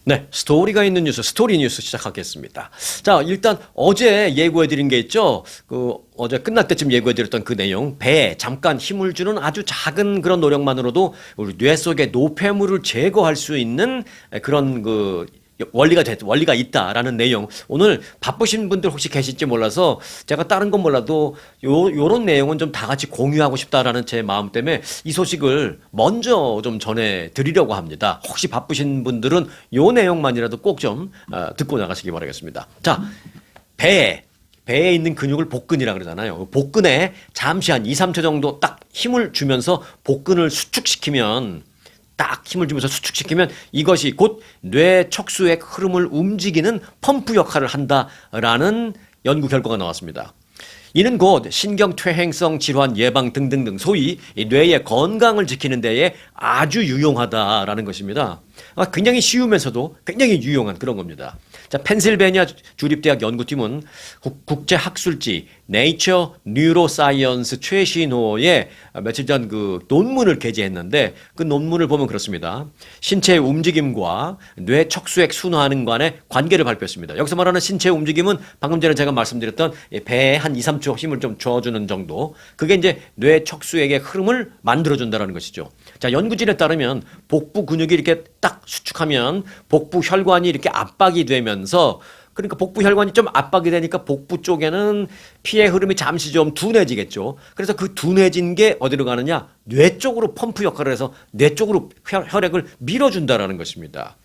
네, 스토리가 있는 뉴스, 스토리 뉴스 시작하겠습니다. 자, 일단 어제 예고해드린 게 있죠. 어제 끝날 때쯤 예고해드렸던 그 내용, 배에 잠깐 힘을 주는 아주 작은 그런 노력만으로도 우리 뇌 속의 노폐물을 제거할 수 있는 그런 원리가 있다라는 내용. 오늘 바쁘신 분들 혹시 계실지 몰라서 제가 다른 건 몰라도 요런 내용은 좀 다 같이 공유하고 싶다라는 제 마음 때문에 이 소식을 먼저 좀 전해 드리려고 합니다. 혹시 바쁘신 분들은 요 내용만이라도 꼭 좀 듣고 나가시기 바라겠습니다. 자, 배에 있는 근육을 복근이라 그러잖아요. 복근에 잠시 한 2, 3초 정도 딱 힘을 주면서 복근을 수축시키면 이것이 곧 뇌 척수의 흐름을 움직이는 펌프 역할을 한다라는 연구 결과가 나왔습니다. 이는 곧 신경퇴행성 질환 예방 등등등 소위 뇌의 건강을 지키는 데에 아주 유용하다라는 것입니다. 굉장히 쉬우면서도 굉장히 유용한 그런 겁니다. 자, 펜실베니아 주립대학 연구팀은 국제학술지 네이처 뉴로사이언스 최신호에 며칠 전 그 논문을 게재했는데 그 논문을 보면 그렇습니다. 신체의 움직임과 뇌 척수액 순환 간의 관계를 발표했습니다. 여기서 말하는 신체 움직임은 방금 전에 제가 말씀드렸던 배에 한 2, 3초 힘을 좀 줘주는 정도. 그게 이제 뇌 척수액의 흐름을 만들어준다는 것이죠. 자, 연구진에 따르면 복부 근육이 이렇게 딱 수축하면 복부 혈관이 이렇게 압박이 되면서 그러니까 복부 혈관이 좀 압박이 되니까 복부 쪽에는 피의 흐름이 잠시 좀 둔해지겠죠. 그래서 그 둔해진 게 어디로 가느냐? 뇌 쪽으로 펌프 역할을 해서 뇌 쪽으로 혈액을 밀어준다라는 것입니다.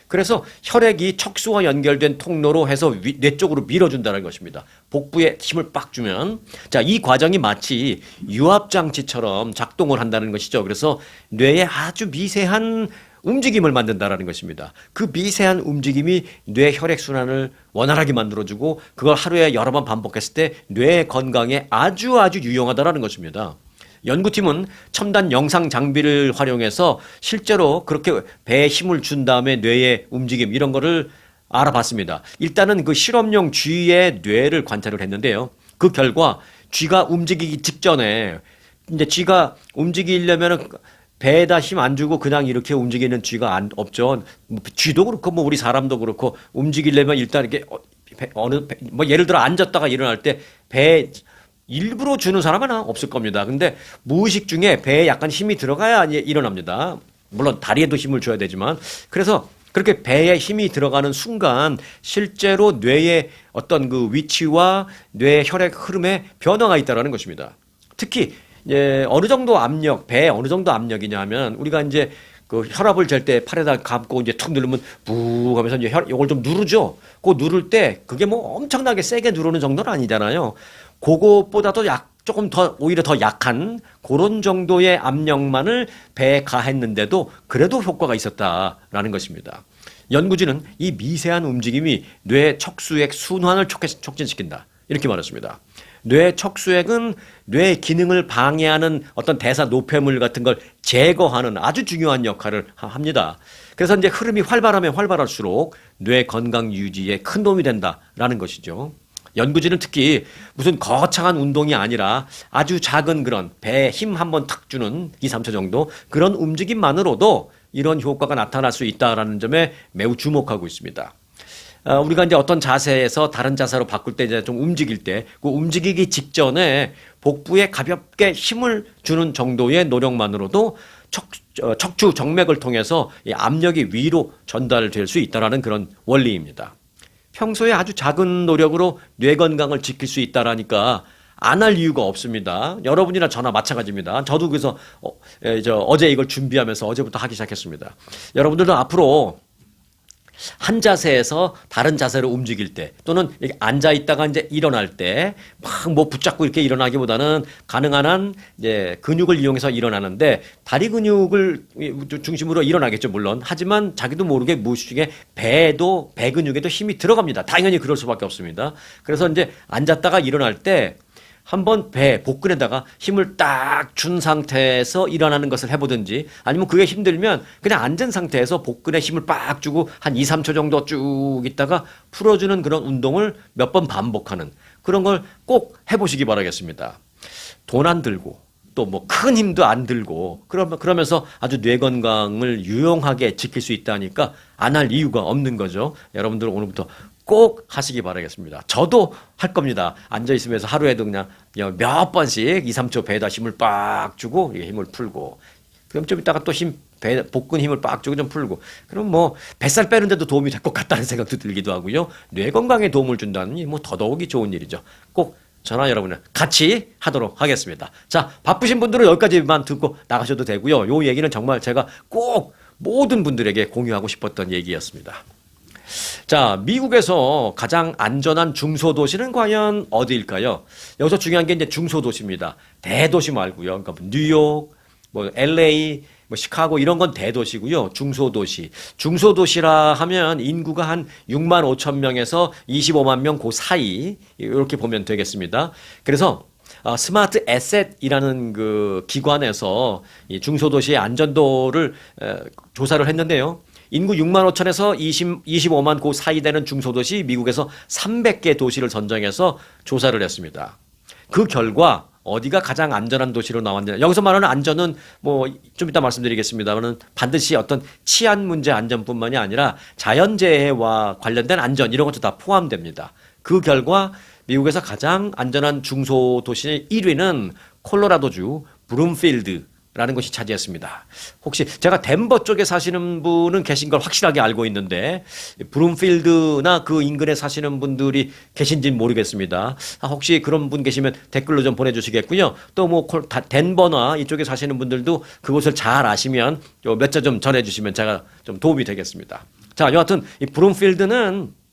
그래서 혈액이 척수와 연결된 통로로 해서 뇌 쪽으로 밀어준다는 것입니다. 복부에 힘을 빡 주면. 자, 이 과정이 마치 유압장치처럼 작동을 한다는 것이죠. 그래서 뇌에 아주 미세한 움직임을 만든다라는 것입니다. 그 미세한 움직임이 뇌 혈액순환을 원활하게 만들어주고 그걸 하루에 여러 번 반복했을 때 뇌 건강에 아주 유용하다라는 것입니다. 연구팀은 첨단 영상 장비를 활용해서 실제로 그렇게 배에 힘을 준 다음에 뇌의 움직임 이런 거를 알아봤습니다. 일단은 그 실험용 쥐의 뇌를 관찰을 했는데요. 그 결과 쥐가 움직이기 직전에 이제 쥐가 움직이려면은 배에다 힘 안 주고 그냥 이렇게 움직이는 쥐가 없죠. 쥐도 그렇고 뭐 우리 사람도 그렇고 움직이려면 일단 이렇게 예를 들어 앉았다가 일어날 때 배에 일부러 주는 사람은 없을 겁니다. 근데 무의식 중에 배에 약간 힘이 들어가야 일어납니다. 물론 다리에도 힘을 줘야 되지만 그래서 그렇게 배에 힘이 들어가는 순간 실제로 뇌의 어떤 그 위치와 뇌 혈액 흐름에 변화가 있다는 것입니다. 특히 어느 정도 압력, 배에 어느 정도 압력이냐 하면 우리가 이제 그 혈압을 잴 때 팔에다 감고 이제 툭 누르면 부 하면서 이제 이걸 좀 누르죠. 그 누를 때 그게 뭐 엄청나게 세게 누르는 정도는 아니잖아요. 그것보다도 조금 더 오히려 더 약한 그런 정도의 압력만을 배에 가했는데도 그래도 효과가 있었다라는 것입니다. 연구진은 이 미세한 움직임이 뇌 척수액 순환을 촉진시킨다. 이렇게 말했습니다. 뇌 척수액은 뇌 기능을 방해하는 어떤 대사 노폐물 같은 걸 제거하는 아주 중요한 역할을 합니다. 그래서 이제 흐름이 활발하면 활발할수록 뇌 건강 유지에 큰 도움이 된다라는 것이죠. 연구진은 특히 무슨 거창한 운동이 아니라 아주 작은 그런 배에 힘 한번 탁 주는 2, 3초 정도 그런 움직임만으로도 이런 효과가 나타날 수 있다는 점에 매우 주목하고 있습니다. 우리가 이제 어떤 자세에서 다른 자세로 바꿀 때 이제 좀 움직일 때 그 움직이기 직전에 복부에 가볍게 힘을 주는 정도의 노력만으로도 척추 정맥을 통해서 이 압력이 위로 전달될 수 있다는 그런 원리입니다. 평소에 아주 작은 노력으로 뇌 건강을 지킬 수 있다라니까 안 할 이유가 없습니다. 여러분이나 저나 마찬가지입니다. 저도 그래서 어제 이걸 준비하면서 어제부터 하기 시작했습니다. 여러분들도 앞으로 한 자세에서 다른 자세로 움직일 때 또는 이렇게 앉아 있다가 이제 일어날 때 막 뭐 붙잡고 이렇게 일어나기보다는 가능한 한 이제 근육을 이용해서 일어나는데 다리 근육을 중심으로 일어나겠죠, 물론. 하지만 자기도 모르게 무의식 중에 배 근육에도 힘이 들어갑니다. 당연히 그럴 수밖에 없습니다. 그래서 이제 앉았다가 일어날 때 한번 복근에다가 힘을 딱 준 상태에서 일어나는 것을 해보든지 아니면 그게 힘들면 그냥 앉은 상태에서 복근에 힘을 빡 주고 한 2, 3초 정도 쭉 있다가 풀어주는 그런 운동을 몇 번 반복하는 그런 걸 꼭 해보시기 바라겠습니다. 돈 안 들고 또 뭐 큰 힘도 안 들고 그러면서 아주 뇌 건강을 유용하게 지킬 수 있다니까 안 할 이유가 없는 거죠. 여러분들 오늘부터 꼭 하시기 바라겠습니다. 저도 할 겁니다. 앉아 있으면서 하루에도 그냥 몇 번씩 2, 3초 배에다 힘을 빡 주고 힘을 풀고 그럼 좀 이따가 또 복근 힘을 빡 주고 좀 풀고 그럼 뭐 뱃살 빼는데도 도움이 될 것 같다는 생각도 들기도 하고요. 뇌 건강에 도움을 준다니 뭐 더더욱이 좋은 일이죠. 꼭 저나 여러분은 같이 하도록 하겠습니다. 자, 바쁘신 분들은 여기까지만 듣고 나가셔도 되고요. 요 얘기는 정말 제가 꼭 모든 분들에게 공유하고 싶었던 얘기였습니다. 자, 미국에서 가장 안전한 중소도시는 과연 어디일까요? 여기서 중요한 게 이제 중소도시입니다. 대도시 말고요. 그러니까 뉴욕, 뭐 LA, 뭐 시카고 이런 건 대도시고요. 중소도시. 중소도시라 하면 인구가 한 6만 5천 명에서 25만 명 그 사이 이렇게 보면 되겠습니다. 그래서 스마트 에셋이라는 그 기관에서 이 중소도시의 안전도를 조사를 했는데요. 인구 6만 5천에서 25만 그 사이 되는 중소도시 미국에서 300개 도시를 선정해서 조사를 했습니다. 그 결과 어디가 가장 안전한 도시로 나왔냐. 여기서 말하는 안전은 뭐 좀 이따 말씀드리겠습니다만은 반드시 어떤 치안 문제 안전뿐만이 아니라 자연재해와 관련된 안전 이런 것도 다 포함됩니다. 그 결과 미국에서 가장 안전한 중소도시 1위는 콜로라도주 브룸필드라는 곳이 차지했습니다. 혹시 제가 덴버 쪽에 사시는 분은 계신 걸 확실하게 알고 있는데 브룸필드나 그 인근에 사시는 분들이 계신지는 모르겠습니다. 혹시 그런 분 계시면 댓글로 좀 보내주시겠고요. 또 뭐 덴버나 이쪽에 사시는 분들도 그곳을 잘 아시면 몇 자 좀 전해주시면 제가 좀 도움이 되겠습니다. 자, 여하튼 이 브룸필드는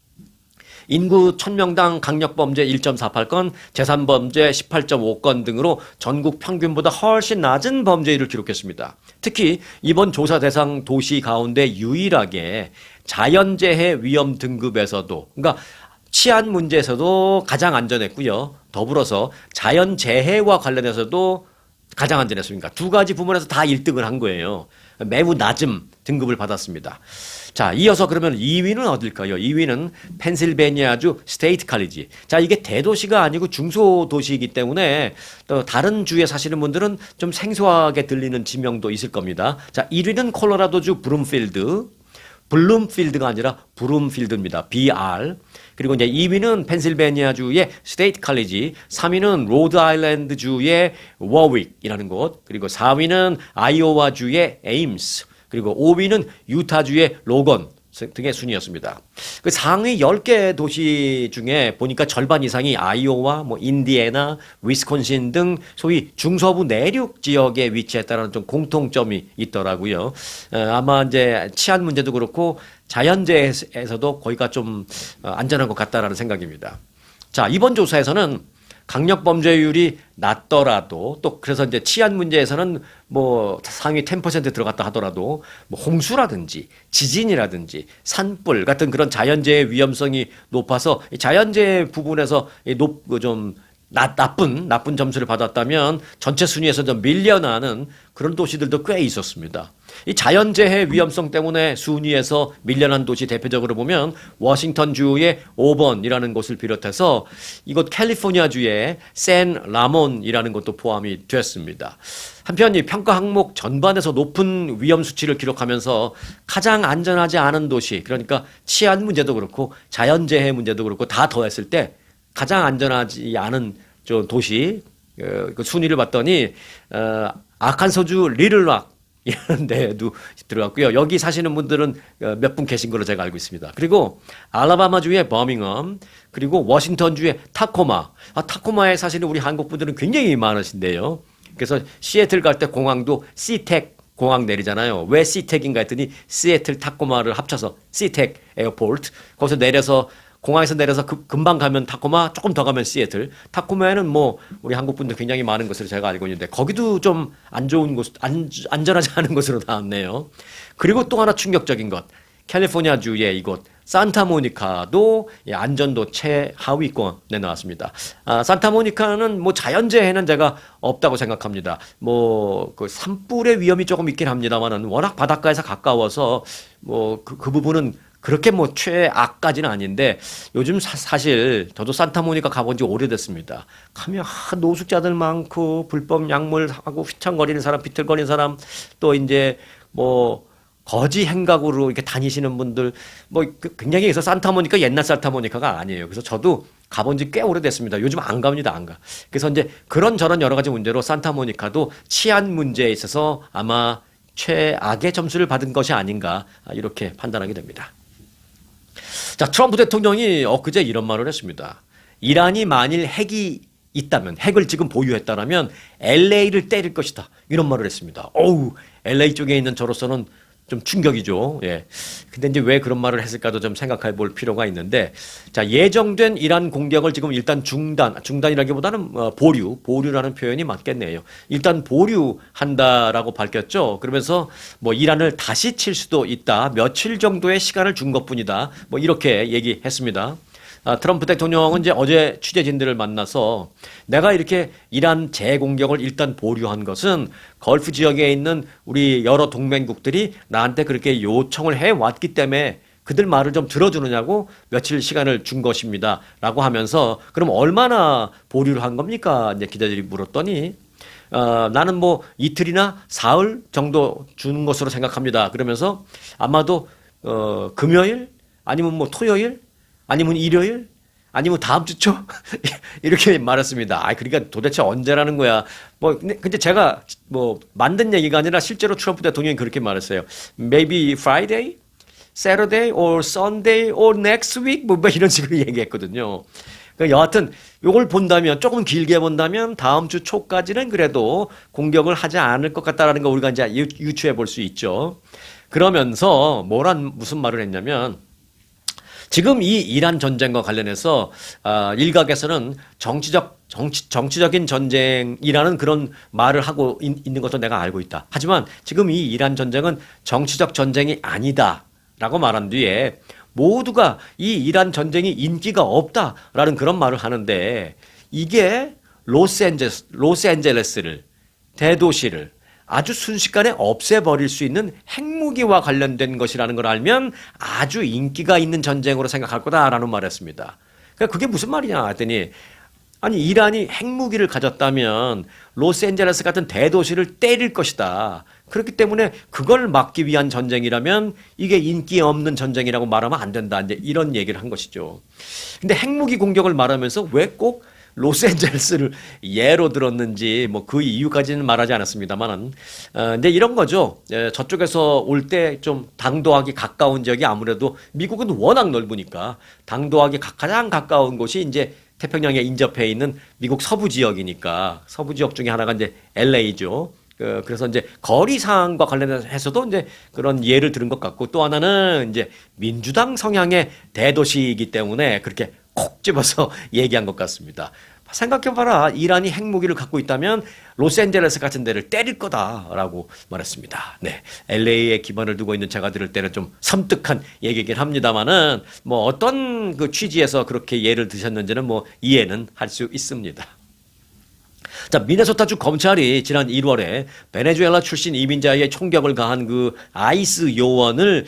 인구 1000명당 강력범죄 1.48건, 재산범죄 18.5건 등으로 전국 평균보다 훨씬 낮은 범죄율을 기록했습니다. 특히 이번 조사 대상 도시 가운데 유일하게 자연재해 위험 등급에서도, 그러니까 치안 문제에서도 가장 안전했고요. 더불어서 자연재해와 관련해서도 가장 안전했습니다. 두 가지 부문에서 다 1등을 한 거예요. 매우 낮은 등급을 받았습니다. 자, 이어서 그러면 2위는 어딜까요? 2위는 펜실베니아주 스테이트 칼리지. 자, 이게 대도시가 아니고 중소도시이기 때문에 또 다른 주에 사시는 분들은 좀 생소하게 들리는 지명도 있을 겁니다. 자, 1위는 콜로라도주 블룸필드가 아니라 브룸필드입니다. BR. 그리고 이제 2위는 펜실베니아주의 스테이트 칼리지, 3위는 로드아일랜드주의 워윅이라는 곳, 그리고 4위는 아이오와주의 에임스, 그리고 5위는 유타주의 로건 등의 순이었습니다. 그 상위 10개 도시 중에 보니까 절반 이상이 아이오와, 뭐 인디애나, 위스콘신 등 소위 중서부 내륙 지역에 위치했다는 좀 공통점이 있더라고요. 아마 이제 치안 문제도 그렇고 자연재해에서도 거기가 좀 안전한 것 같다라는 생각입니다. 자, 이번 조사에서는 강력 범죄율이 낮더라도 또 그래서 이제 치안 문제에서는 뭐 상위 10% 들어갔다 하더라도 뭐 홍수라든지 지진이라든지 산불 같은 그런 자연재해 위험성이 높아서 자연재해 부분에서 좀 나쁜 점수를 받았다면 전체 순위에서 좀 밀려나는 그런 도시들도 꽤 있었습니다. 이 자연재해 위험성 때문에 순위에서 밀려난 도시 대표적으로 보면 워싱턴주의 오번이라는 곳을 비롯해서 이곳 캘리포니아주의 샌 라몬이라는 곳도 포함이 됐습니다. 한편 이 평가 항목 전반에서 높은 위험 수치를 기록하면서 가장 안전하지 않은 도시, 그러니까 치안 문제도 그렇고 자연재해 문제도 그렇고 다 더했을 때 가장 안전하지 않은 도시 그 순위를 봤더니 아칸소주 리틀락 이런 데도 들어갔고요. 여기 사시는 분들은 몇 분 계신 걸로 제가 알고 있습니다. 그리고 알라바마주의 버밍엄, 그리고 워싱턴주의 타코마. 타코마에 사시는 우리 한국 분들은 굉장히 많으신데요. 그래서 시애틀 갈 때 공항도 시텍 공항 내리잖아요. 왜 시텍인가 했더니 시애틀 타코마를 합쳐서 시텍 에어포트. 거기서 내려서 공항에서 내려서 금방 가면 타코마, 조금 더 가면 시애틀. 타코마에는 뭐 우리 한국 분들 굉장히 많은 것으로 제가 알고 있는데 거기도 좀 안 좋은 곳, 안전하지 않은 곳으로 나왔네요. 그리고 또 하나 충격적인 것, 캘리포니아주의 이곳 산타모니카도 안전도 최하위권에 나왔습니다. 산타모니카는 뭐 자연재해는 제가 없다고 생각합니다. 뭐 그 산불의 위험이 조금 있긴 합니다만은 워낙 바닷가에서 가까워서 뭐 그 부분은 그렇게 뭐 최악까지는 아닌데 요즘 사실 저도 산타모니카 가본 지 오래됐습니다. 가면 노숙자들 많고 불법 약물하고 휘청거리는 사람, 비틀거리는 사람 또 이제 뭐 거지 행각으로 이렇게 다니시는 분들 뭐 굉장히 그래서 산타모니카 옛날 산타모니카가 아니에요. 그래서 저도 가본 지 꽤 오래됐습니다. 요즘 안 갑니다, 안 가. 그래서 이제 그런저런 여러 가지 문제로 산타모니카도 치안 문제에 있어서 아마 최악의 점수를 받은 것이 아닌가 이렇게 판단하게 됩니다. 자, 트럼프 대통령이 엊그제 이런 말을 했습니다. 이란이 만일 핵이 있다면, 핵을 지금 보유했다라면 LA를 때릴 것이다. 이런 말을 했습니다. 어우, LA 쪽에 있는 저로서는 좀 충격이죠. 예. 근데 이제 왜 그런 말을 했을까도 좀 생각해 볼 필요가 있는데, 자, 예정된 이란 공격을 지금 일단 중단이라기보다는 보류라는 표현이 맞겠네요. 일단 보류한다라고 밝혔죠. 그러면서 뭐 이란을 다시 칠 수도 있다. 며칠 정도의 시간을 준 것뿐이다. 뭐 이렇게 얘기했습니다. 트럼프 대통령은 이제 어제 취재진들을 만나서 내가 이렇게 이란 재공격을 일단 보류한 것은 걸프 지역에 있는 우리 여러 동맹국들이 나한테 그렇게 요청을 해왔기 때문에 그들 말을 좀 들어주느냐고 며칠 시간을 준 것입니다. 라고 하면서 그럼 얼마나 보류를 한 겁니까? 이제 기자들이 물었더니 나는 뭐 이틀이나 사흘 정도 주는 것으로 생각합니다. 그러면서 아마도 금요일 아니면 뭐 토요일 아니면 일요일? 아니면 다음 주 초? 이렇게 말했습니다. 그러니까 도대체 언제라는 거야. 뭐, 근데 제가 뭐, 만든 얘기가 아니라 실제로 트럼프 대통령이 그렇게 말했어요. Maybe Friday, Saturday, or Sunday, or next week? 뭐 이런 식으로 얘기했거든요. 그러니까 여하튼, 요걸 본다면, 조금 길게 본다면, 다음 주 초까지는 그래도 공격을 하지 않을 것 같다라는 거 우리가 이제 유추해 볼 수 있죠. 그러면서, 무슨 말을 했냐면, 지금 이 이란 전쟁과 관련해서 일각에서는 정치적인 전쟁이라는 그런 말을 하고 있는 것도 내가 알고 있다. 하지만 지금 이 이란 전쟁은 정치적 전쟁이 아니다라고 말한 뒤에 모두가 이 이란 전쟁이 인기가 없다라는 그런 말을 하는데 이게 로스앤젤레스를 대도시를 아주 순식간에 없애버릴 수 있는 핵무기와 관련된 것이라는 걸 알면 아주 인기가 있는 전쟁으로 생각할 거다라는 말을 했습니다. 그러니까 그게 무슨 말이냐 했더니 아니 이란이 핵무기를 가졌다면 로스앤젤레스 같은 대도시를 때릴 것이다. 그렇기 때문에 그걸 막기 위한 전쟁이라면 이게 인기 없는 전쟁이라고 말하면 안 된다. 이제 이런 얘기를 한 것이죠. 근데 핵무기 공격을 말하면서 왜 꼭 로스앤젤레스를 예로 들었는지 뭐 그 이유까지는 말하지 않았습니다만은 이제 이런 거죠. 저쪽에서 올 때 좀 당도하기 가까운 지역이 아무래도 미국은 워낙 넓으니까 당도하기 가장 가까운 곳이 이제 태평양에 인접해 있는 미국 서부 지역이니까 서부 지역 중에 하나가 이제 LA죠. 그래서 이제 거리상과 관련해서도 이제 그런 예를 들은 것 같고 또 하나는 이제 민주당 성향의 대도시이기 때문에 그렇게 콕 집어서 얘기한 것 같습니다. 생각해봐라. 이란이 핵무기를 갖고 있다면 로스앤젤레스 같은 데를 때릴 거다라고 말했습니다. 네, LA에 기반을 두고 있는 제가 들을 때는 좀 섬뜩한 얘기긴 합니다만은 뭐 어떤 그 취지에서 그렇게 예를 드셨는지는 뭐 이해는 할 수 있습니다. 자, 미네소타주 검찰이 지난 1월에 베네수엘라 출신 이민자의 총격을 가한 그 아이스 요원을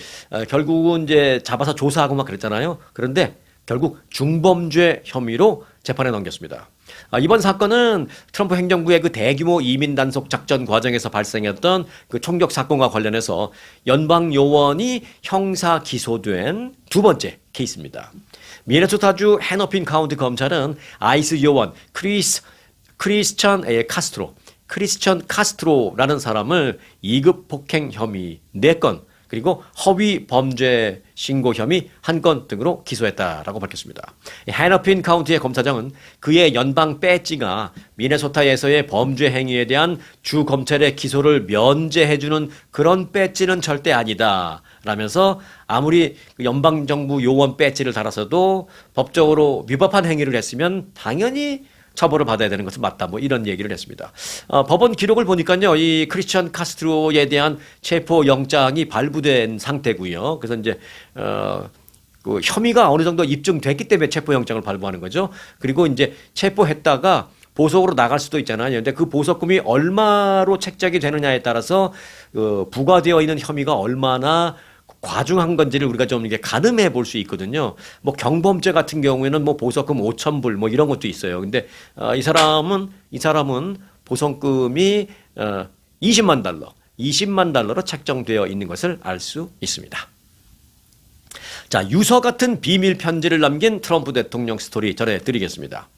결국은 이제 잡아서 조사하고 막 그랬잖아요. 그런데 결국 중범죄 혐의로 재판에 넘겼습니다. 이번 사건은 트럼프 행정부의 그 대규모 이민 단속 작전 과정에서 발생했던 그 총격 사건과 관련해서 연방 요원이 형사 기소된 두 번째 케이스입니다. 미네소타주 해너핀 카운티 검찰은 아이스 요원 크리스천 카스트로라는 사람을 2급 폭행 혐의 4건 그리고 허위 범죄 신고 혐의 1건 등으로 기소했다라고 밝혔습니다. 해너핀 카운티의 검사장은 그의 연방 배지가 미네소타에서의 범죄 행위에 대한 주 검찰의 기소를 면제해주는 그런 배지는 절대 아니다. 라면서 아무리 연방 정부 요원 배지를 달아서도 법적으로 위법한 행위를 했으면 당연히 처벌을 받아야 되는 것은 맞다. 뭐 이런 얘기를 했습니다. 법원 기록을 보니까요, 이 크리스천 카스트로에 대한 체포 영장이 발부된 상태고요. 그래서 이제 그 혐의가 어느 정도 입증됐기 때문에 체포영장을 발부하는 거죠. 그리고 이제 체포했다가 보석으로 나갈 수도 있잖아요. 그런데 그 보석금이 얼마로 책정이 되느냐에 따라서 부과되어 있는 혐의가 얼마나 과중한 건지를 우리가 좀 이렇게 가늠해 볼 수 있거든요. 뭐 경범죄 같은 경우에는 뭐 보석금 5,000불 뭐 이런 것도 있어요. 근데 이 사람은 보석금이 20만 달러로 책정되어 있는 것을 알 수 있습니다. 자, 유서 같은 비밀 편지를 남긴 트럼프 대통령 스토리 전해드리겠습니다.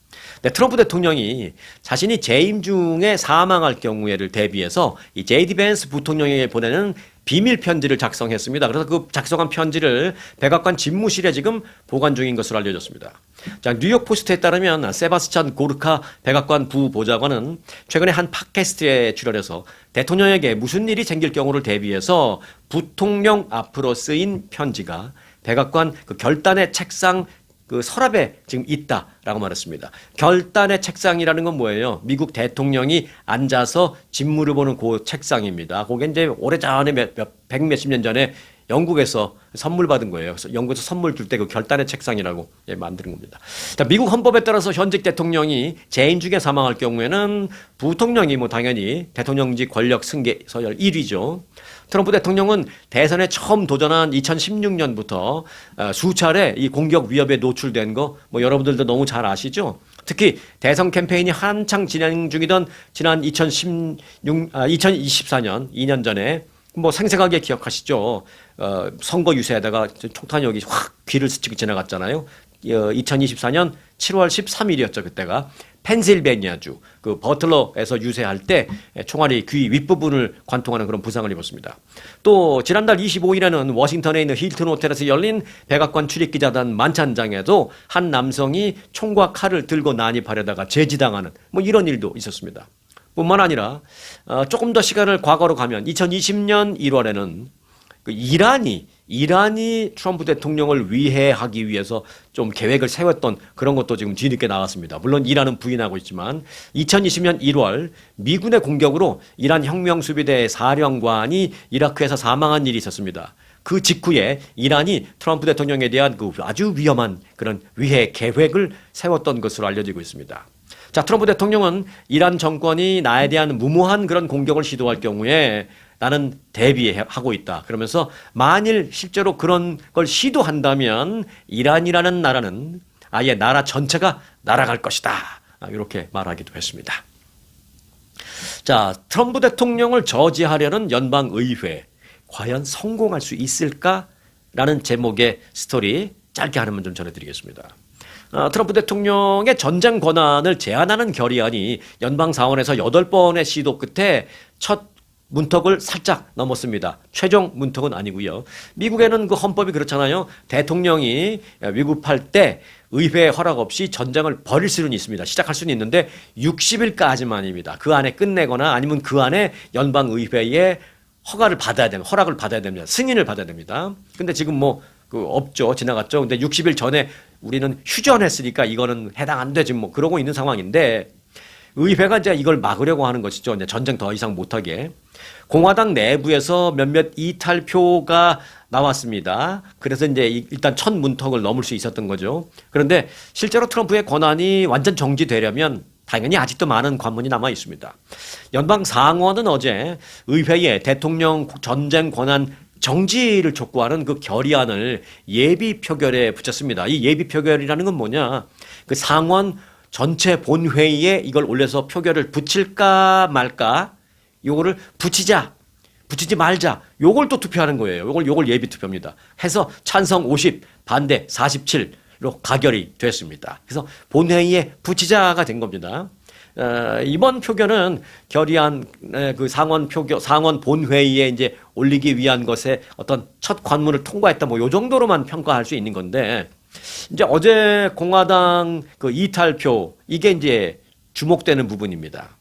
네, 트럼프 대통령이 자신이 재임 중에 사망할 경우에를 대비해서 이 제이디 벤스 부통령에게 보내는 비밀 편지를 작성했습니다. 그래서 그 작성한 편지를 백악관 집무실에 지금 보관 중인 것으로 알려졌습니다. 자, 뉴욕 포스트에 따르면 세바스찬 고르카 백악관 부보좌관은 최근에 한 팟캐스트에 출연해서 대통령에게 무슨 일이 생길 경우를 대비해서 부통령 앞으로 쓰인 편지가 백악관 그 결단의 책상 그 서랍에 지금 있다라고 말했습니다. 결단의 책상이라는 건 뭐예요? 미국 대통령이 앉아서 집무를 보는 그 책상입니다. 그게 이제 오래전에 백몇십 년 전에 영국에서 선물 받은 거예요. 그래서 영국에서 선물 줄 때 그 결단의 책상이라고 만드는 겁니다. 자, 미국 헌법에 따라서 현직 대통령이 재임 중에 사망할 경우에는 부통령이 뭐 당연히 대통령직 권력 승계 서열 1위죠. 트럼프 대통령은 대선에 처음 도전한 2016년부터 수차례 이 공격 위협에 노출된 거 뭐 여러분들도 너무 잘 아시죠? 특히 대선 캠페인이 한창 진행 중이던 지난 2024년 2년 전에 뭐 생생하게 기억하시죠? 선거 유세에다가 총탄이 확 귀를 스치고 지나갔잖아요. 2024년 7월 13일이었죠. 그때가 펜실베니아주 그 버틀러에서 유세할 때 총알이 귀 윗부분을 관통하는 그런 부상을 입었습니다. 또 지난달 25일에는 워싱턴에 있는 힐튼 호텔에서 열린 백악관 출입기자단 만찬장에도 한 남성이 총과 칼을 들고 난입하려다가 제지당하는 뭐 이런 일도 있었습니다. 뿐만 아니라 조금 더 시간을 과거로 가면 2020년 1월에는 그 이란이 트럼프 대통령을 위해하기 위해서 좀 계획을 세웠던 그런 것도 지금 뒤늦게 나왔습니다. 물론 이란은 부인하고 있지만 2020년 1월 미군의 공격으로 이란 혁명수비대 사령관이 이라크에서 사망한 일이 있었습니다. 그 직후에 이란이 트럼프 대통령에 대한 그 아주 위험한 그런 위해 계획을 세웠던 것으로 알려지고 있습니다. 자, 트럼프 대통령은 이란 정권이 나에 대한 무모한 그런 공격을 시도할 경우에 나는 대비하고 있다. 그러면서 만일 실제로 그런 걸 시도한다면 이란이라는 나라는 아예 나라 전체가 날아갈 것이다. 이렇게 말하기도 했습니다. 자, 트럼프 대통령을 저지하려는 연방의회 과연 성공할 수 있을까라는 제목의 스토리 짧게 하나만 좀 전해드리겠습니다. 트럼프 대통령의 전쟁 권한을 제한하는 결의안이 연방 상원에서 8번의 시도 끝에 첫 문턱을 살짝 넘었습니다. 최종 문턱은 아니고요. 미국에는 그 헌법이 그렇잖아요. 대통령이 위급할 때 의회 허락 없이 전쟁을 벌일 수는 있습니다. 시작할 수는 있는데 60일까지만입니다. 그 안에 끝내거나 아니면 그 안에 연방의회에 허락을 받아야 됩니다. 승인을 받아야 됩니다. 근데 지금 없죠. 지나갔죠. 근데 60일 전에 우리는 휴전했으니까 이거는 해당 안 되지 그러고 있는 상황인데 의회가 이제 이걸 막으려고 하는 것이죠. 이제 전쟁 더 이상 못하게. 공화당 내부에서 몇몇 이탈표가 나왔습니다. 그래서 이제 일단 첫 문턱을 넘을 수 있었던 거죠. 그런데 실제로 트럼프의 권한이 완전 정지되려면 당연히 아직도 많은 관문이 남아 있습니다. 연방 상원은 어제 의회에 대통령 전쟁 권한 정지를 촉구하는 그 결의안을 예비 표결에 붙였습니다. 이 예비 표결이라는 건 뭐냐? 그 상원 전체 본회의에 이걸 올려서 표결을 붙일까 말까? 요거를 붙이지 말자. 요걸 또 투표하는 거예요. 요걸 예비 투표입니다. 해서 찬성 50, 반대 47로 가결이 됐습니다. 그래서 본회의에 붙이자가 된 겁니다. 이번 표결은 결의안 그 상원 본회의에 이제 올리기 위한 것에 어떤 첫 관문을 통과했다 요 정도로만 평가할 수 있는 건데 이제 어제 공화당 그 이탈표 이게 이제 주목되는 부분입니다.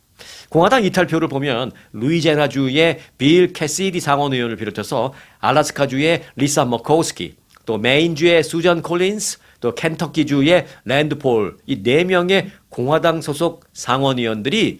공화당 이탈표를 보면 루이지애나주의 빌 캐시디 상원의원을 비롯해서 알래스카주의 리사 머코스키, 또 메인주의 수전 콜린스, 또 켄터키주의 랜드 폴 이 4명의 공화당 소속 상원의원들이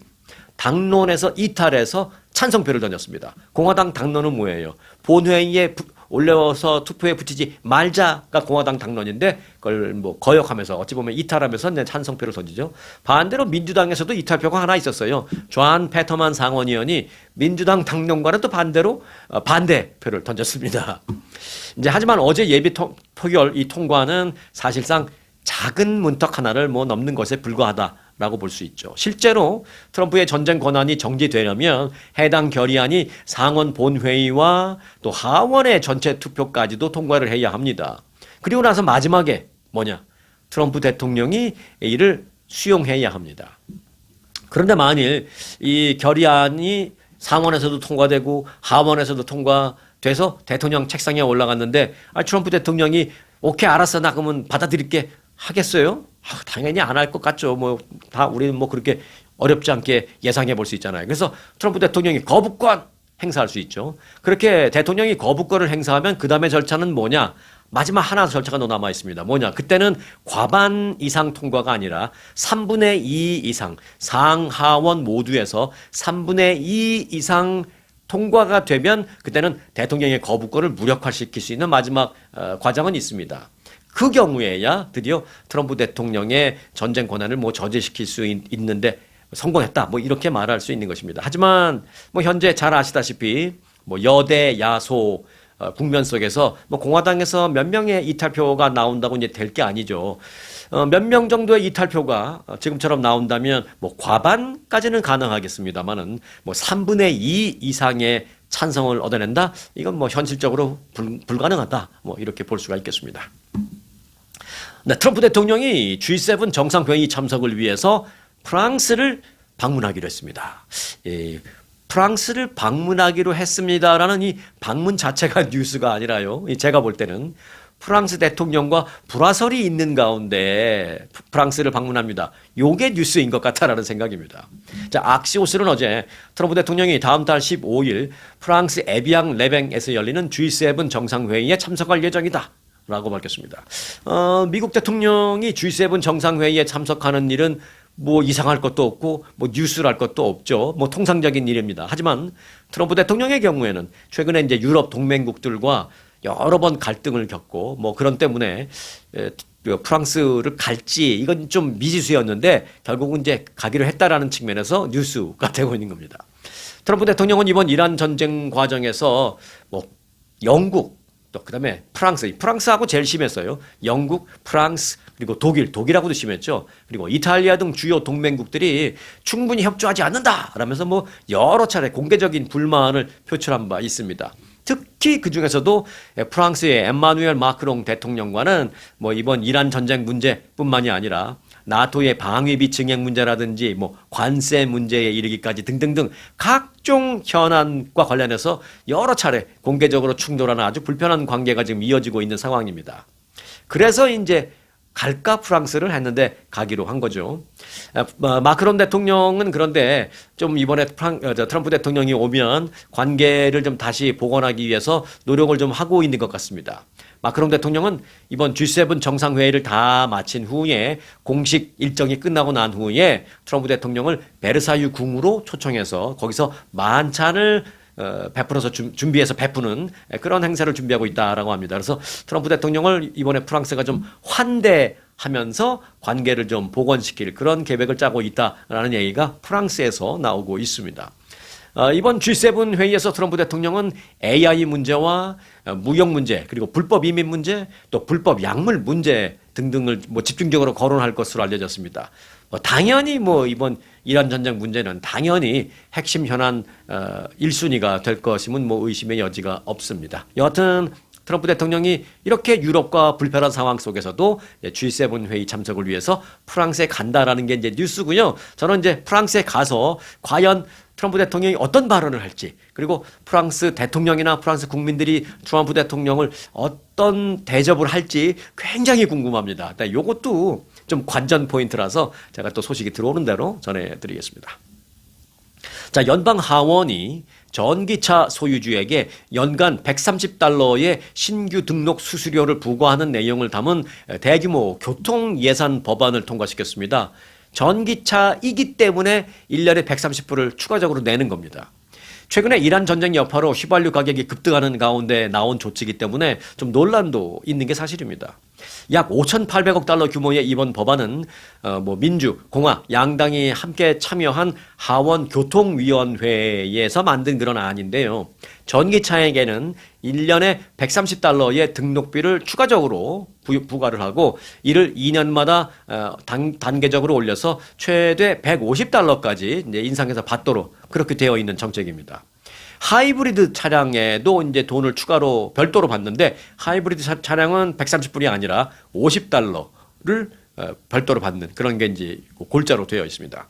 당론에서 이탈해서 찬성표를 던졌습니다. 공화당 당론은 뭐예요? 본회의에 올려서 투표에 붙이지 말자가 공화당 당론인데 그걸 뭐 거역하면서 어찌 보면 이탈하면서 이제 찬성표를 던지죠. 반대로 민주당에서도 이탈표가 하나 있었어요. 존 페터만 상원의원이 민주당 당론과는 또 반대로 반대표를 던졌습니다. 이제 하지만 어제 예비 표결 이 통과는 사실상 작은 문턱 하나를 뭐 넘는 것에 불과하다라고 볼 수 있죠. 실제로 트럼프의 전쟁 권한이 정지되려면 해당 결의안이 상원 본회의와 또 하원의 전체 투표까지도 통과를 해야 합니다. 그리고 나서 마지막에 뭐냐? 트럼프 대통령이 이를 수용해야 합니다. 그런데 만일 이 결의안이 상원에서도 통과되고 하원에서도 통과돼서 대통령 책상에 올라갔는데 트럼프 대통령이 오케이 알았어 나 그러면 받아들일게 하겠어요? 당연히 안 할 것 같죠. 뭐 다 우리는 뭐 그렇게 어렵지 않게 예상해 볼 수 있잖아요. 그래서 트럼프 대통령이 거부권 행사할 수 있죠. 그렇게 대통령이 거부권을 행사하면 그 다음에 절차는 뭐냐? 마지막 하나 절차가 더 남아 있습니다. 뭐냐? 그때는 과반 이상 통과가 아니라 3분의 2 이상 상하원 모두에서 3분의 2 이상 통과가 되면 그때는 대통령의 거부권을 무력화시킬 수 있는 마지막 과정은 있습니다. 그 경우에야 드디어 트럼프 대통령의 전쟁 권한을 뭐 저지시킬 수 있는데 성공했다. 뭐 이렇게 말할 수 있는 것입니다. 하지만 뭐 현재 잘 아시다시피 뭐 여대 야소 국면 속에서 뭐 공화당에서 몇 명의 이탈표가 나온다고 이제 될 게 아니죠. 몇 명 정도의 이탈표가 지금처럼 나온다면 뭐 과반까지는 가능하겠습니다만은 뭐 3분의 2 이상의 찬성을 얻어낸다? 이건 뭐 현실적으로 불가능하다. 뭐 이렇게 볼 수가 있겠습니다. 네, 트럼프 대통령이 G7 정상회의 참석을 위해서 프랑스를 방문하기로 했습니다. 프랑스를 방문하기로 했습니다라는 이 방문 자체가 뉴스가 아니라요. 제가 볼 때는 프랑스 대통령과 불화설이 있는 가운데 프랑스를 방문합니다. 요게 뉴스인 것 같다라는 생각입니다. 자, 악시오스는 어제 트럼프 대통령이 다음 달 15일 프랑스 에비앙 레뱅에서 열리는 G7 정상회의에 참석할 예정이다. 라고 밝혔습니다. 미국 대통령이 G7 정상회의에 참석하는 일은 뭐 이상할 것도 없고 뭐 뉴스랄 것도 없죠. 뭐 통상적인 일입니다. 하지만 트럼프 대통령의 경우에는 최근에 이제 유럽 동맹국들과 여러 번 갈등을 겪고 뭐 그런 때문에 프랑스를 갈지 이건 좀 미지수였는데 결국은 이제 가기로 했다라는 측면에서 뉴스가 되고 있는 겁니다. 트럼프 대통령은 이번 이란 전쟁 과정에서 뭐 영국 또 그다음에 프랑스하고 제일 심했어요. 영국, 프랑스, 그리고 독일하고도 심했죠. 그리고 이탈리아 등 주요 동맹국들이 충분히 협조하지 않는다라면서 뭐 여러 차례 공개적인 불만을 표출한 바 있습니다. 특히 그 중에서도 프랑스의 엠마누엘 마크롱 대통령과는 뭐 이번 이란 전쟁 문제뿐만이 아니라 나토의 방위비 증액 문제라든지 뭐 관세 문제에 이르기까지 등등등 각종 현안과 관련해서 여러 차례 공개적으로 충돌하는 아주 불편한 관계가 지금 이어지고 있는 상황입니다. 그래서 이제 갈까 프랑스를 했는데 가기로 한 거죠. 마크론 대통령은 그런데 좀 이번에 트럼프 대통령이 오면 관계를 좀 다시 복원하기 위해서 노력을 좀 하고 있는 것 같습니다. 마크롱 대통령은 이번 G7 정상회의를 다 마친 후에 공식 일정이 끝나고 난 후에 트럼프 대통령을 베르사유 궁으로 초청해서 거기서 만찬을 베풀어서 준비해서 베푸는 그런 행사를 준비하고 있다라고 합니다. 그래서 트럼프 대통령을 이번에 프랑스가 좀 환대하면서 관계를 좀 복원시킬 그런 계획을 짜고 있다라는 얘기가 프랑스에서 나오고 있습니다. 이번 G7 회의에서 트럼프 대통령은 AI 문제와 무역 문제, 그리고 불법 이민 문제, 또 불법 약물 문제 등등을 뭐 집중적으로 거론할 것으로 알려졌습니다. 당연히 뭐 이번 이란 전쟁 문제는 당연히 핵심 현안 1순위가 될 것임은 뭐 의심의 여지가 없습니다. 여하튼 트럼프 대통령이 이렇게 유럽과 불편한 상황 속에서도 G7 회의 참석을 위해서 프랑스에 간다라는 게 이제 뉴스고요. 저는 이제 프랑스에 가서 과연 트럼프 대통령이 어떤 발언을 할지, 그리고 프랑스 대통령이나 프랑스 국민들이 트럼프 대통령을 어떤 대접을 할지 굉장히 궁금합니다. 이것도 좀 관전 포인트라서 제가 또 소식이 들어오는 대로 전해드리겠습니다. 자, 연방 하원이 전기차 소유주에게 연간 $130의 신규 등록 수수료를 부과하는 내용을 담은 대규모 교통 예산 법안을 통과시켰습니다. 전기차이기 때문에 1년에 130불을 추가적으로 내는 겁니다. 최근에 이란 전쟁 여파로 휘발유 가격이 급등하는 가운데 나온 조치이기 때문에 좀 논란도 있는 게 사실입니다. 약 5,800억 달러 규모의 이번 법안은 민주, 공화, 양당이 함께 참여한 하원 교통위원회에서 만든 그런 안인데요. 전기차에게는 1년에 130달러의 등록비를 추가적으로 부과를 하고 이를 2년마다 단계적으로 올려서 최대 150달러까지 이제 인상해서 받도록 그렇게 되어 있는 정책입니다. 하이브리드 차량에도 이제 돈을 추가로 별도로 받는데 하이브리드 차량은 130불이 아니라 50달러를 별도로 받는 그런 게 이제 골자로 되어 있습니다.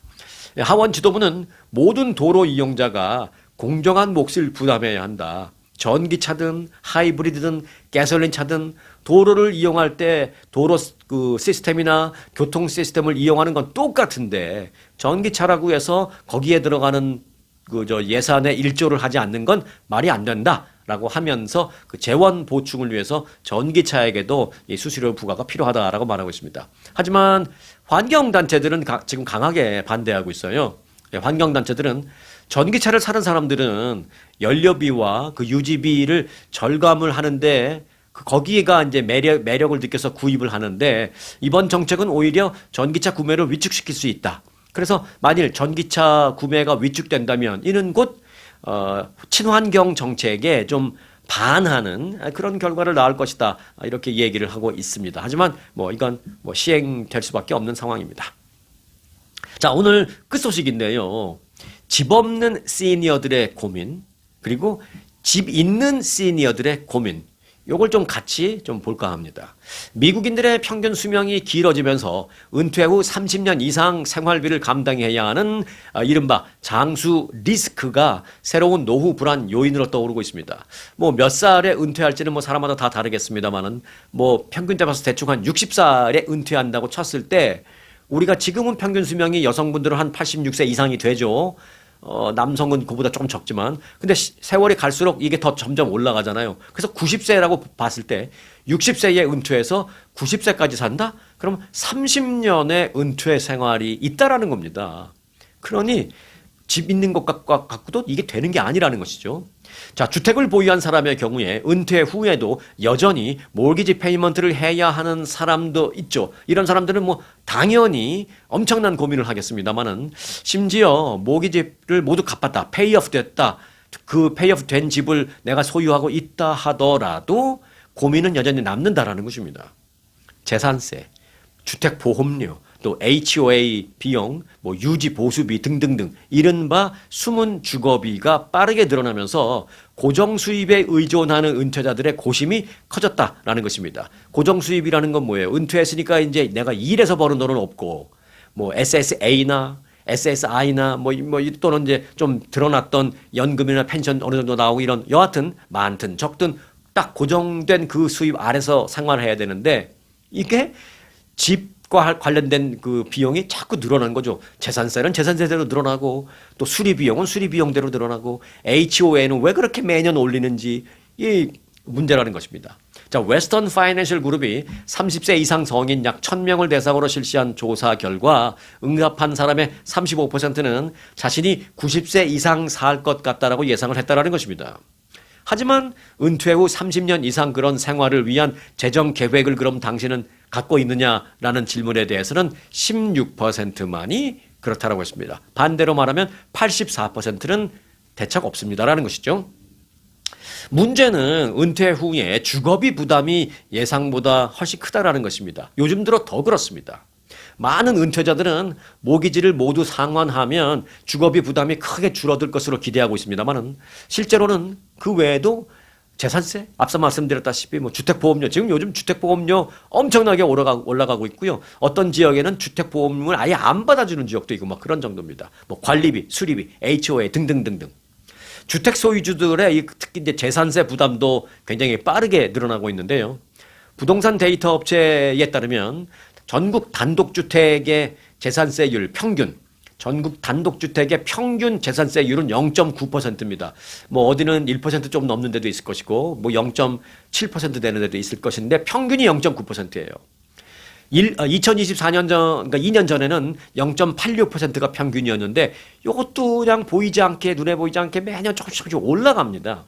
하원 지도부는 모든 도로 이용자가 공정한 몫을 부담해야 한다. 전기차든 하이브리드든 가솔린차든 도로를 이용할 때 도로 그 시스템이나 교통 시스템을 이용하는 건 똑같은데 전기차라고 해서 거기에 들어가는 예산의 일조를 하지 않는 건 말이 안 된다라고 하면서 그 재원 보충을 위해서 전기차에게도 이 수수료 부과가 필요하다라고 말하고 있습니다. 하지만 환경단체들은 지금 강하게 반대하고 있어요. 환경단체들은 전기차를 사는 사람들은 연료비와 그 유지비를 절감을 하는데 거기가 이제 매력을 느껴서 구입을 하는데 이번 정책은 오히려 전기차 구매를 위축시킬 수 있다. 그래서 만일 전기차 구매가 위축된다면 이는 곧 친환경 정책에 좀 반하는 그런 결과를 낳을 것이다. 이렇게 얘기를 하고 있습니다. 하지만 이건 시행될 수밖에 없는 상황입니다. 자, 오늘 끝소식인데요. 집 없는 시니어들의 고민, 그리고 집 있는 시니어들의 고민, 요걸 좀 같이 좀 볼까 합니다. 미국인들의 평균 수명이 길어지면서 은퇴 후 30년 이상 생활비를 감당해야 하는 이른바 장수 리스크가 새로운 노후 불안 요인으로 떠오르고 있습니다. 몇 살에 은퇴할지는 사람마다 다 다르겠습니다만은 평균 잡아서 대충 한 60살에 은퇴한다고 쳤을 때 우리가 지금은 평균 수명이 여성분들은 한 86세 이상이 되죠. 남성은 그보다 조금 적지만 근데 세월이 갈수록 이게 더 점점 올라가잖아요. 그래서 90세라고 봤을 때 60세에 은퇴해서 90세까지 산다? 그럼 30년의 은퇴 생활이 있다라는 겁니다. 그러니 집 있는 것 갖고도 이게 되는 게 아니라는 것이죠. 자, 주택을 보유한 사람의 경우에 은퇴 후에도 여전히 몰기지 페이먼트를 해야 하는 사람도 있죠. 이런 사람들은 당연히 엄청난 고민을 하겠습니다만은 심지어 모기지를 모두 갚았다. 페이오프 됐다. 그 페이오프 된 집을 내가 소유하고 있다 하더라도 고민은 여전히 남는다라는 것입니다. 재산세, 주택보험료, 또 HOA 비용, 유지 보수비 등등등 이른바 숨은 주거비가 빠르게 늘어나면서 고정 수입에 의존하는 은퇴자들의 고심이 커졌다라는 것입니다. 고정 수입이라는 건 뭐예요? 은퇴했으니까 이제 내가 일해서 버는 돈은 없고 SSA나 SSI나 또는 이제 좀 드러났던 연금이나 펜션 어느 정도 나오고 이런 여하튼 많든 적든 딱 고정된 그 수입 아래서 생활해야 되는데 이게 집과 관련된 그 비용이 자꾸 늘어나는 거죠. 재산세는 재산세대로 늘어나고 또 수리비용은 수리비용대로 늘어나고 HOA는 왜 그렇게 매년 올리는지 이 문제라는 것입니다. 자, 웨스턴 파이낸셜 그룹이 30세 이상 성인 약 1,000명을 대상으로 실시한 조사 결과 응답한 사람의 35%는 자신이 90세 이상 살 것 같다라고 예상을 했다라는 것입니다. 하지만 은퇴 후 30년 이상 그런 생활을 위한 재정 계획을 그럼 당신은 갖고 있느냐라는 질문에 대해서는 16%만이 그렇다라고 했습니다. 반대로 말하면 84%는 대책 없습니다라는 것이죠. 문제는 은퇴 후에 주거비 부담이 예상보다 훨씬 크다라는 것입니다. 요즘 들어 더 그렇습니다. 많은 은퇴자들은 모기지를 모두 상환하면 주거비 부담이 크게 줄어들 것으로 기대하고 있습니다만은 실제로는 그 외에도 재산세, 앞서 말씀드렸다시피 주택보험료, 지금 요즘 주택보험료 엄청나게 올라가고 있고요. 어떤 지역에는 주택보험을 아예 안 받아주는 지역도 있고 그런 정도입니다. 관리비, 수리비, HOA 등등등등. 주택 소유주들의 특히 이제 재산세 부담도 굉장히 빠르게 늘어나고 있는데요. 부동산 데이터 업체에 따르면 전국 단독주택의 재산세율 평균, 전국 단독주택의 평균 재산세율은 0.9%입니다. 어디는 1% 좀 넘는 데도 있을 것이고 0.7% 되는 데도 있을 것인데 평균이 0.9%예요. 2024년 전, 그러니까 2년 전에는 0.86%가 평균이었는데 이것도 그냥 보이지 않게, 눈에 보이지 않게 매년 조금씩 올라갑니다.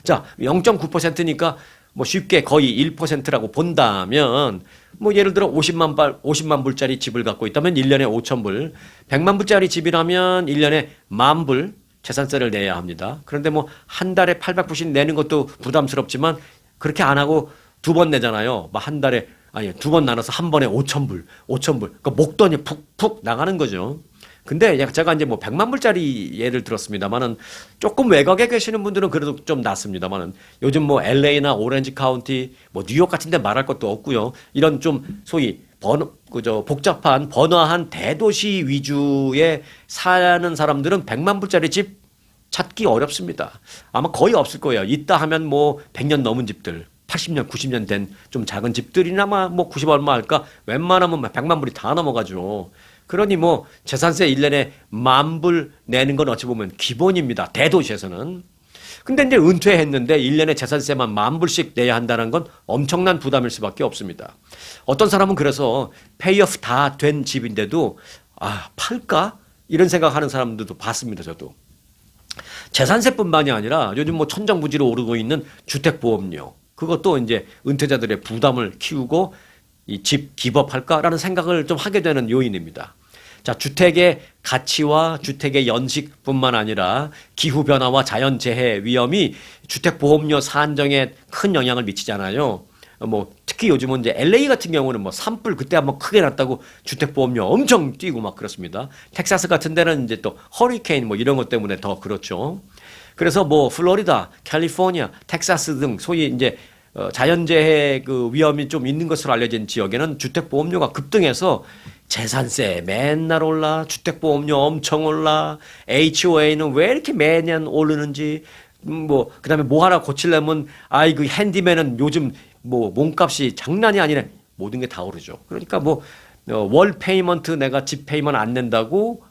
자, 0.9%니까 뭐 쉽게 거의 1%라고 본다면 뭐 예를 들어 50만 불짜리 집을 갖고 있다면 1년에 5천 불, 100만 불짜리 집이라면 1년에 10,000불 재산세를 내야 합니다. 그런데 뭐 한 달에 800불씩 내는 것도 부담스럽지만 그렇게 안 하고 두 번 내잖아요. 뭐 한 달에 아니 두 번 나눠서 한 번에 5,000불. 그러니까 목돈이 푹푹 나가는 거죠. 근데 제가 이제 뭐 100만 불짜리 예를 들었습니다만은 조금 외곽에 계시는 분들은 그래도 좀 낫습니다만은 요즘 뭐 LA나 오렌지 카운티 뭐 뉴욕 같은 데 말할 것도 없고요. 이런 좀 소위 복잡한 번화한 대도시 위주의 사는 사람들은 100만 불짜리 집 찾기 어렵습니다. 아마 거의 없을 거예요. 있다 하면 뭐 100년 넘은 집들, 80년, 90년 된 좀 작은 집들이나마 뭐 90 얼마 할까? 웬만하면 100만 불이 다 넘어가죠. 그러니 뭐 재산세 1년에 10,000불 내는 건 어찌 보면 기본입니다. 대도시에서는. 근데 이제 은퇴했는데 1년에 재산세만 10,000불씩 내야 한다는 건 엄청난 부담일 수밖에 없습니다. 어떤 사람은 그래서 페이오프 다 된 집인데도 아, 팔까? 이런 생각하는 사람들도 봤습니다, 저도. 재산세뿐만이 아니라 요즘 뭐 천정부지로 오르고 있는 주택보험료. 그것도 이제 은퇴자들의 부담을 키우고 이 집 기법할까라는 생각을 좀 하게 되는 요인입니다. 자, 주택의 가치와 주택의 연식뿐만 아니라 기후변화와 자연재해 위험이 주택보험료 산정에 큰 영향을 미치잖아요. 뭐 특히 요즘은 이제 LA 같은 경우는 뭐 산불 그때 한번 크게 났다고 주택보험료 엄청 뛰고 막 그렇습니다. 텍사스 같은 데는 이제 또 허리케인 뭐 이런 것 때문에 더 그렇죠. 그래서 뭐 플로리다, 캘리포니아, 텍사스 등 소위 이제 자연재해 그 위험이 좀 있는 것으로 알려진 지역에는 주택보험료가 급등해서 재산세 맨날 올라, 주택보험료 엄청 올라, HOA는 왜 이렇게 매년 오르는지, 뭐, 그 다음에 뭐 하나 고치려면, 아이, 그 핸디맨은 요즘 뭐 몸값이 장난이 아니네. 모든 게 다 오르죠. 그러니까 뭐, 월 페이먼트 내가 집 페이먼트 안 낸다고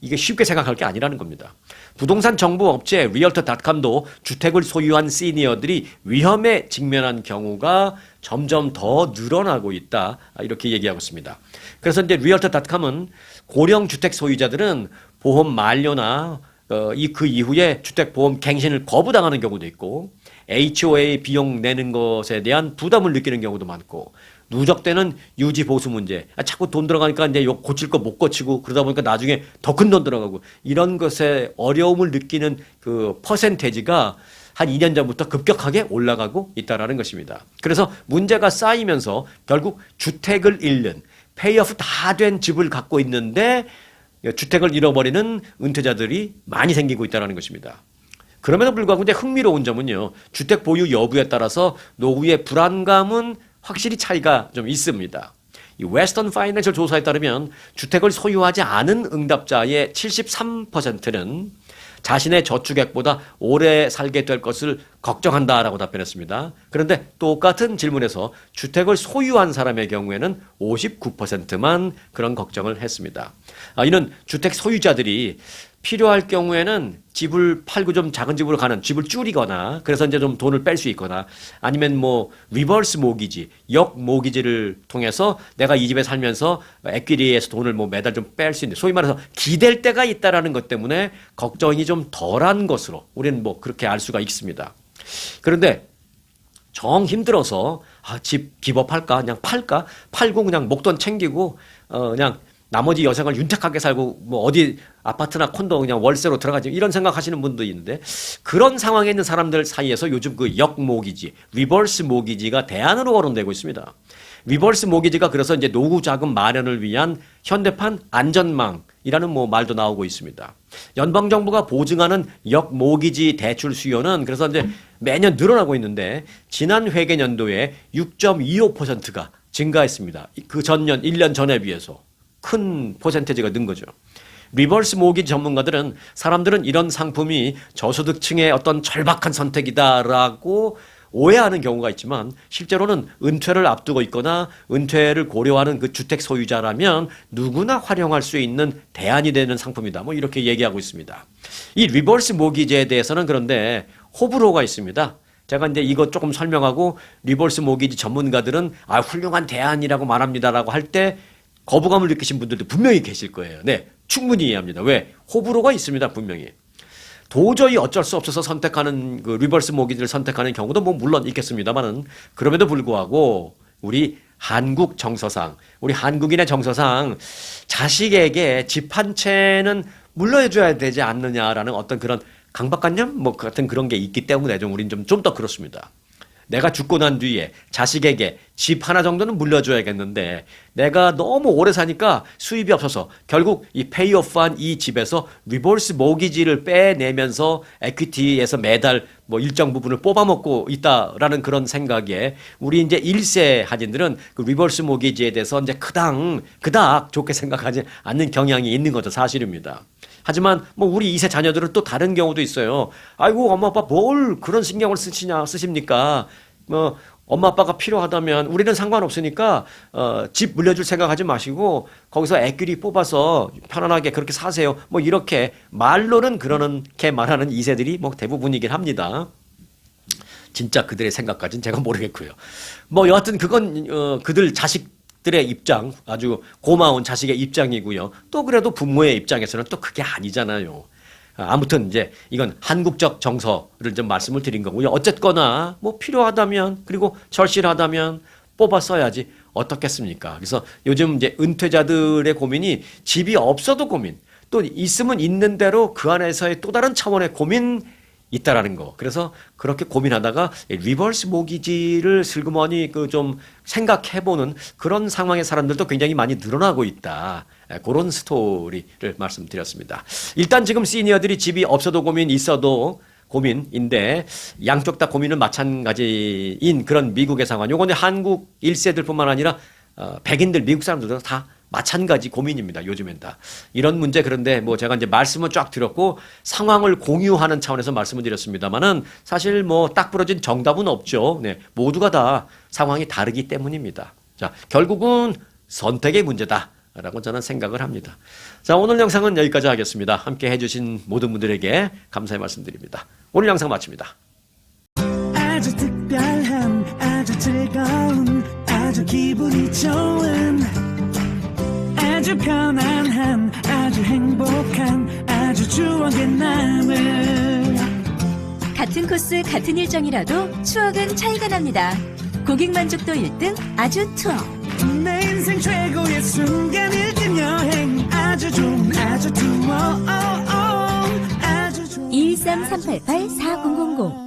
이게 쉽게 생각할 게 아니라는 겁니다. 부동산 정보 업체 리얼터닷컴도 주택을 소유한 시니어들이 위험에 직면한 경우가 점점 더 늘어나고 있다. 이렇게 얘기하고 있습니다. 그래서 이제 리얼터닷컴은 고령 주택 소유자들은 보험 만료나 그 이후에 주택보험 갱신을 거부당하는 경우도 있고 HOA 비용 내는 것에 대한 부담을 느끼는 경우도 많고 누적되는 유지 보수 문제. 자꾸 돈 들어가니까 이제 고칠 거 못 고치고 그러다 보니까 나중에 더 큰 돈 들어가고 이런 것에 어려움을 느끼는 그 퍼센테이지가 한 2년 전부터 급격하게 올라가고 있다라는 것입니다. 그래서 문제가 쌓이면서 결국 주택을 잃는 페이오프 다 된 집을 갖고 있는데 주택을 잃어버리는 은퇴자들이 많이 생기고 있다는 것입니다. 그럼에도 불구하고 이제 흥미로운 점은요. 주택 보유 여부에 따라서 노후의 불안감은 확실히 차이가 좀 있습니다. 이 웨스턴 파이낸셜 조사에 따르면 주택을 소유하지 않은 응답자의 73%는 자신의 저축액보다 오래 살게 될 것을 걱정한다라고 답변했습니다. 그런데 똑같은 질문에서 주택을 소유한 사람의 경우에는 59%만 그런 걱정을 했습니다. 이는 주택 소유자들이 필요할 경우에는 집을 팔고 좀 작은 집으로 가는 집을 줄이거나 그래서 이제 좀 돈을 뺄 수 있거나 아니면 뭐 리버스 모기지, 역 모기지를 통해서 내가 이 집에 살면서 에퀴리에서 돈을 뭐 매달 좀 뺄 수 있는 소위 말해서 기댈 때가 있다라는 것 때문에 걱정이 좀 덜한 것으로 우리는 뭐 그렇게 알 수가 있습니다. 그런데 정 힘들어서 집 기법할까 그냥 팔까 팔고 그냥 목돈 챙기고 그냥 나머지 여생을 윤택하게 살고 뭐 어디 아파트나 콘도 그냥 월세로 들어가지 이런 생각하시는 분도 있는데 그런 상황에 있는 사람들 사이에서 요즘 그 역모기지, 리버스 모기지가 대안으로 거론되고 있습니다. 리버스 모기지가 그래서 이제 노후 자금 마련을 위한 현대판 안전망이라는 뭐 말도 나오고 있습니다. 연방 정부가 보증하는 역모기지 대출 수요는 그래서 이제 매년 늘어나고 있는데 지난 회계년도에 6.25%가 증가했습니다. 그 전년 1년 전에 비해서. 큰 퍼센테이지가 는 거죠. 리버스 모기지 전문가들은 사람들은 이런 상품이 저소득층의 어떤 절박한 선택이다라고 오해하는 경우가 있지만 실제로는 은퇴를 앞두고 있거나 은퇴를 고려하는 그 주택 소유자라면 누구나 활용할 수 있는 대안이 되는 상품이다. 뭐 이렇게 얘기하고 있습니다. 이 리버스 모기지에 대해서는 그런데 호불호가 있습니다. 제가 이제 이것 조금 설명하고 리버스 모기지 전문가들은 훌륭한 대안이라고 말합니다라고 할 때 거부감을 느끼신 분들도 분명히 계실 거예요. 네, 충분히 이해합니다. 왜? 호불호가 있습니다, 분명히. 도저히 어쩔 수 없어서 선택하는 그 리버스 모기지를 선택하는 경우도 뭐 물론 있겠습니다만은 그럼에도 불구하고 우리 한국 정서상, 우리 한국인의 정서상 자식에게 집 한 채는 물려줘야 되지 않느냐라는 어떤 그런 강박관념 뭐 같은 그런 게 있기 때문에 우린 좀 더 그렇습니다. 내가 죽고 난 뒤에 자식에게 집 하나 정도는 물려줘야겠는데 내가 너무 오래 사니까 수입이 없어서 결국 이 페이오프한 이 집에서 리버스 모기지를 빼내면서 에퀴티에서 매달 뭐 일정 부분을 뽑아먹고 있다라는 그런 생각에 우리 이제 1세 한인들은 그 리버스 모기지에 대해서 이제 그닥 좋게 생각하지 않는 경향이 있는 것도 사실입니다. 하지만 뭐 우리 2세 자녀들은 또 다른 경우도 있어요. 아이고 엄마 아빠 뭘 그런 신경을 쓰십니까? 뭐 엄마 아빠가 필요하다면 우리는 상관없으니까 집 물려줄 생각하지 마시고 거기서 애끼리 뽑아서 편안하게 그렇게 사세요. 뭐 이렇게 말로는 그렇게 말하는 2세들이 뭐 대부분이긴 합니다. 진짜 그들의 생각까지는 제가 모르겠고요. 뭐 여하튼 그건 그들 자식들의 입장, 아주 고마운 자식의 입장이고요. 또 그래도 부모의 입장에서는 또 그게 아니잖아요. 아무튼 이제 이건 한국적 정서를 좀 말씀을 드린 거고요. 어쨌거나 뭐 필요하다면 그리고 절실하다면 뽑아 써야지 어떻겠습니까? 그래서 요즘 이제 은퇴자들의 고민이 집이 없어도 고민, 또 있으면 있는 대로 그 안에서의 또 다른 차원의 고민 있다라는 거. 그래서 그렇게 고민하다가 리버스 모기지를 슬그머니 그 좀 생각해보는 그런 상황의 사람들도 굉장히 많이 늘어나고 있다. 그런 스토리를 말씀드렸습니다. 일단 지금 시니어들이 집이 없어도 고민, 있어도 고민인데 양쪽 다 고민은 마찬가지인 그런 미국의 상황. 요건 한국 1세들뿐만 아니라 백인들, 미국 사람들도 다 마찬가지 고민입니다. 요즘엔 다. 이런 문제 그런데 뭐 제가 이제 말씀을 쫙 드렸고 상황을 공유하는 차원에서 말씀을 드렸습니다만은 사실 뭐 딱 부러진 정답은 없죠. 네. 모두가 다 상황이 다르기 때문입니다. 자, 결국은 선택의 문제다라고 저는 생각을 합니다. 자, 오늘 영상은 여기까지 하겠습니다. 함께 해주신 모든 분들에게 감사의 말씀드립니다. 오늘 영상 마칩니다. 아주 특별한, 아주 즐거운, 아주 기분이 좋은, 아주 편안한, 아주 행복한, 아주 추억의 남을. 같은 코스 같은 일정이라도 추억은 차이가 납니다. 고객 만족도 1등 아주 투어. 내 인생 최고의 순간 1등 여행 아주 좋은 아주 투어. 아주 좋은 213-388-4000